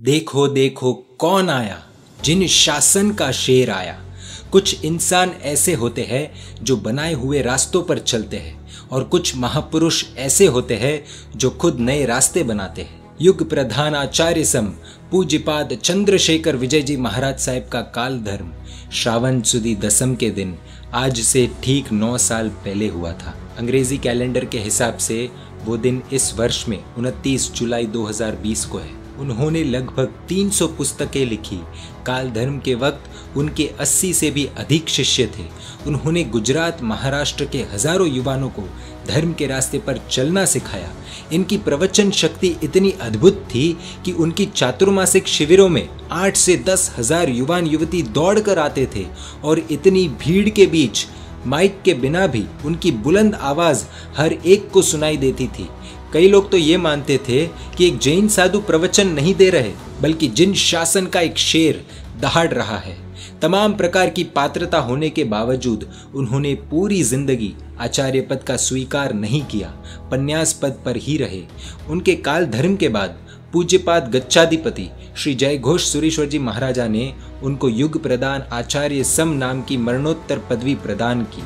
देखो देखो कौन आया, जिन शासन का शेर आया। कुछ इंसान ऐसे होते हैं जो बनाए हुए रास्तों पर चलते हैं और कुछ महापुरुष ऐसे होते हैं जो खुद नए रास्ते बनाते हैं। युग प्रधान आचार्य सम पूज्यपाद चंद्रशेखर विजय जी महाराज साहब का काल धर्म श्रावण सुदी दसम के दिन आज से ठीक 9 साल पहले हुआ था। अंग्रेजी कैलेंडर के हिसाब से वो दिन इस वर्ष में 29 जुलाई 2020 को है। उन्होंने लगभग 300 पुस्तकें लिखी। काल धर्म के वक्त उनके 80 से भी अधिक शिष्य थे। उन्होंने गुजरात महाराष्ट्र के हजारों युवाओं को धर्म के रास्ते पर चलना सिखाया। इनकी प्रवचन शक्ति इतनी अद्भुत थी कि उनकी चातुर्मासिक शिविरों में 8 से 10 हजार युवान युवती दौड़ कर आते थे और इतनी भीड़ के बीच माइक के बिना भी उनकी बुलंद आवाज हर एक को सुनाई देती थी। कई लोग तो ये मानते थे कि एक जैन साधु प्रवचन नहीं दे रहे, बल्कि जिन शासन का एक शेर दहाड़ रहा है। तमाम प्रकार की पात्रता होने के बावजूद उन्होंने पूरी जिंदगी आचार्य पद का स्वीकार नहीं किया, पन्यास पद पर ही रहे। उनके काल धर्म के बाद पूज्यपाद गच्छाधिपति श्री जय घोष सुरेश्वर जी महाराजा ने उनको युग प्रदान आचार्य सम नाम की मरणोत्तर पदवी प्रदान की।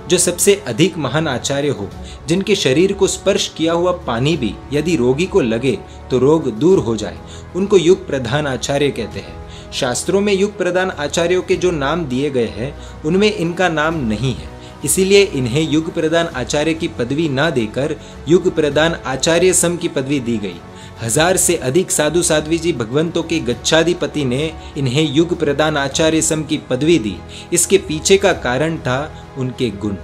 जो सबसे अधिक महान आचार्य हो, जिनके शरीर को स्पर्श किया हुआ पानी भी यदि रोगी को लगे तो रोग दूर हो जाए, उनको युग प्रधान आचार्य कहते हैं। शास्त्रों में युग प्रधान आचार्यों के जो नाम दिए गए हैं उनमें इनका नाम नहीं है, इसीलिए इन्हें युग प्रधान आचार्य की पदवी न देकर युग प्रधान आचार्य सम की पदवी दी गई। 1000 से अधिक साधु साध्वी जी भगवंतों के गच्छाधिपति ने इन्हें युग प्रधान आचार्य सम की पदवी दी। इसके पीछे का कारण था उनके गुण,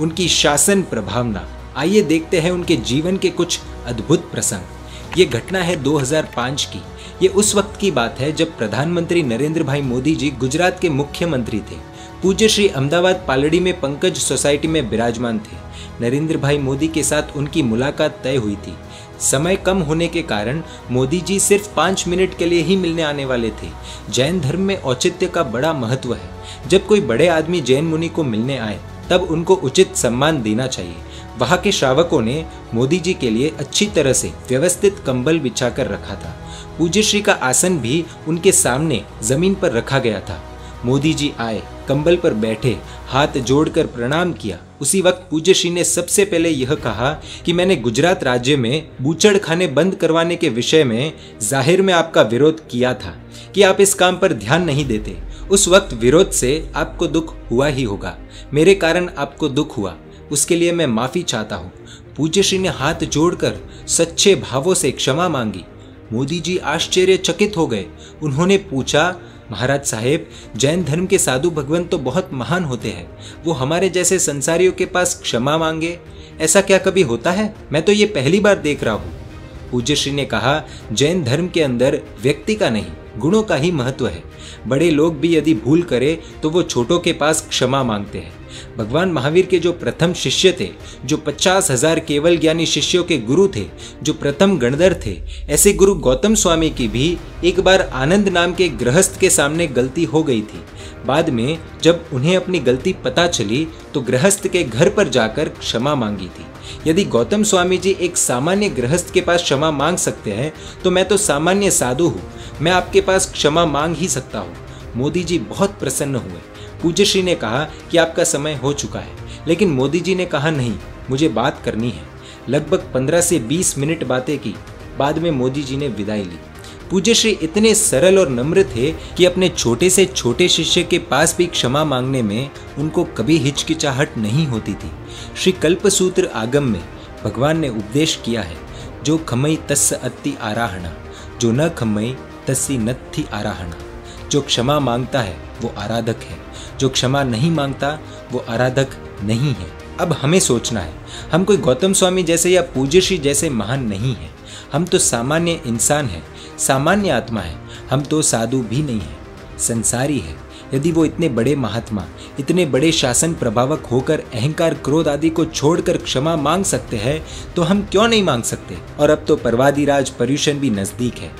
उनकी शासन प्रभावना। आइए देखते हैं उनके जीवन के कुछ अद्भुत प्रसंग। ये घटना है 2005 की। ये उस वक्त की बात है जब प्रधानमंत्री नरेंद्र भाई मोदी जी गुजरात के मुख्यमंत्री थे। पूज्य श्री अहमदाबाद पालड़ी में पंकज सोसाइटी में विराजमान थे। नरेंद्र भाई मोदी के साथ उनकी मुलाकात तय हुई थी। समय कम होने के कारण मोदी जी सिर्फ 5 मिनट के लिए ही मिलने आने वाले थे। जैन धर्म में औचित्य का बड़ा महत्व है। जब कोई बड़े आदमी जैन मुनि को मिलने आए तब उनको उचित सम्मान देना चाहिए। वहां के श्रावकों ने मोदी जी के लिए अच्छी तरह से व्यवस्थित कंबल बिछाकर रखा था। पूज्य श्री का आसन भी उनके सामने जमीन पर रखा गया था। मोदी जी आए, कंबल पर बैठे, हाथ जोड़कर प्रणाम किया। उसी वक्त पूज्य श्री ने सबसे पहले यह कहा कि मैंने गुजरात राज्य में बूचड़ खाने बंद करवाने के विषय में जाहिर में आपका विरोध किया था कि आप इस काम पर ध्यान नहीं देते। उस वक्त विरोध से आपको दुख हुआ ही होगा। मेरे कारण आपको दुख हुआ, उसके लिए मैं माफी चाहता हूँ। पूज्य श्री ने हाथ जोड़कर सच्चे भावों से क्षमा मांगी। मोदी जी आश्चर्यचकित हो गए। उन्होंने पूछा, महाराज साहेब, जैन धर्म के साधु भगवंत तो बहुत महान होते हैं, वो हमारे जैसे संसारियों के पास क्षमा मांगे, ऐसा क्या कभी होता है? मैं तो ये पहली बार देख रहा हूँ। पूज्य श्री ने कहा, जैन धर्म के अंदर व्यक्ति का नहीं, गुणों का ही महत्व है। बड़े लोग भी यदि भूल करे तो वो छोटों के पास क्षमा मांगते हैं। भगवान महावीर के जो प्रथम शिष्य थे, जो 50,000 केवल ज्ञानी शिष्यों के गुरु थे, जो प्रथम गणधर थे, ऐसे गुरु गौतम स्वामी की भी एक बार आनंद नाम के गृहस्थ के सामने गलती हो गई थी। बाद में जब उन्हें अपनी गलती पता चली तो गृहस्थ के घर पर जाकर क्षमा मांगी थी। यदि गौतम स्वामी जी एक सामान्य गृहस्थ के पास क्षमा मांग सकते हैं तो मैं तो सामान्य साधु हूँ, मैं आपके पास क्षमा मांग ही सकता हूँ। मोदी जी बहुत प्रसन्न हुए। पूज्य श्री ने कहा कि आपका समय हो चुका है, लेकिन मोदी जी ने कहा नहीं, मुझे बात करनी है। लगभग 15 से 20 मिनट बातें की। बाद में मोदी जी ने विदाई ली। पूज्य श्री इतने सरल और नम्र थे कि अपने छोटे से छोटे शिष्य के पास भी क्षमा मांगने में उनको कभी हिचकिचाहट नहीं होती थी। श्री कल्पसूत्र आगम में भगवान ने उपदेश किया है, जो खमई तस्य अति आराहणा, जो न खमई तस्सी नत्थि आराहणा। जो क्षमा मांगता है वो आराधक है, जो क्षमा नहीं मांगता वो आराधक नहीं है। अब हमें सोचना है, हम कोई गौतम स्वामी जैसे या पूज्य श्री जैसे महान नहीं है। हम तो सामान्य इंसान हैं, सामान्य आत्मा है। हम तो साधु भी नहीं है, संसारी है। यदि वो इतने बड़े महात्मा, इतने बड़े शासन प्रभावक होकर अहंकार क्रोध आदि को छोड़कर क्षमा मांग सकते हैं तो हम क्यों नहीं मांग सकते? और अब तो परवादिराज पर्युषण भी नजदीक है।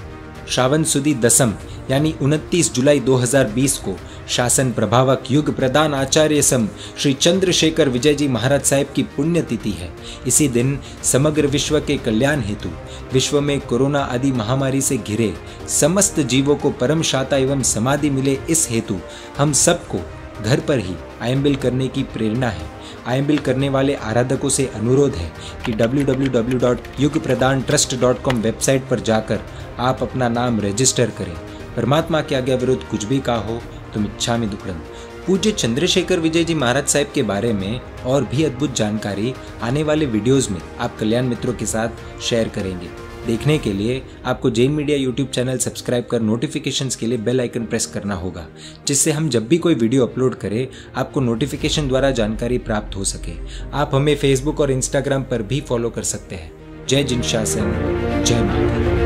श्रावण सुदी दसम यानी 29 जुलाई 2020 को शासन प्रभावक युग प्रदान आचार्य सम श्री चंद्रशेखर विजय जी महाराज साहेब की पुण्यतिथि है। इसी दिन समग्र विश्व के कल्याण हेतु विश्व में कोरोना आदि महामारी से घिरे समस्त जीवों को परम शांति एवं समाधि मिले, इस हेतु हम सबको घर पर ही आयम्बिल करने की प्रेरणा है। आयम्बिल करने वाले आराधकों से अनुरोध है कि www.yugpradantrust.com वेबसाइट पर जाकर आप अपना नाम रजिस्टर करें। परमात्मा के आज्ञा विरुद्ध कुछ भी कहा हो तुम इच्छामि दुक्कडम। पूज्य चंद्रशेखर विजय जी महाराज साहब के बारे में और भी अद्भुत जानकारी आने वाले वीडियोस में आप कल्याण मित्रों के साथ शेयर करेंगे। देखने के लिए आपको Jain media YouTube channel subscribe कर नोटिफिकेशंस के लिए बेल आइकन प्रेस करना होगा, जिससे हम जब भी कोई वीडियो अपलोड करें आपको नोटिफिकेशन द्वारा जानकारी प्राप्त हो सके। आप हमें फेसबुक और इंस्टाग्राम पर भी फॉलो कर सकते हैं। जय जिन शासन, जय महाकाल।